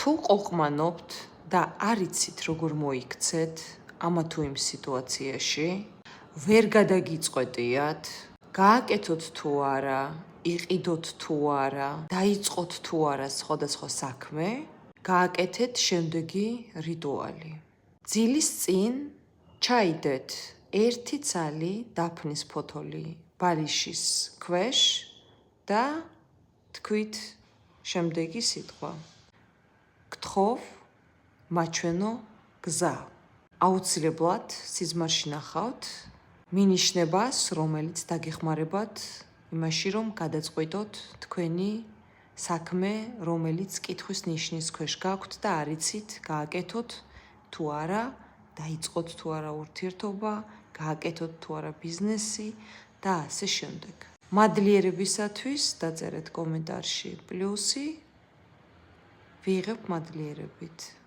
თუ ყოყმანობთ და არ იცით როგორ მოიქცეთ ამა თუ იმ სიტუაციაში, ვერ გადაგიწყვეტიათ, გააკეთოთ თუ არა, იყიდოთ თუ არა, დაიწყოთ თუ არა სხვადასხვა საქმე, გააკეთეთ შემდეგი რიტუალი. ძილის წინ ჩაიდეთ 1 ცალი დაფნის ფოთოლი ბარიშის ქვეშ და თქვით შემდეგი სიტყვა. გთხოვ მაჩვენო გზა. აუცილებლად სიზმარში ნახავთ მინიშნებას, რომელიც დაგეხმარებათ იმაში, რომ გადაწყვიტოთ თქვენი საქმე, რომელიც კითხვის ნიშნის ქვეშ გაქვთ და არ იცით, გააკეთოთ თუ არა, დაიწყოთ თუ არა ურთიერთობა, გააკეთოთ თუ არა ბიზნესი და ასე შემდეგ. მადლიერებისათვის დაწერეთ კომენტარში პლუსი, ვიღებ მადლიერებით.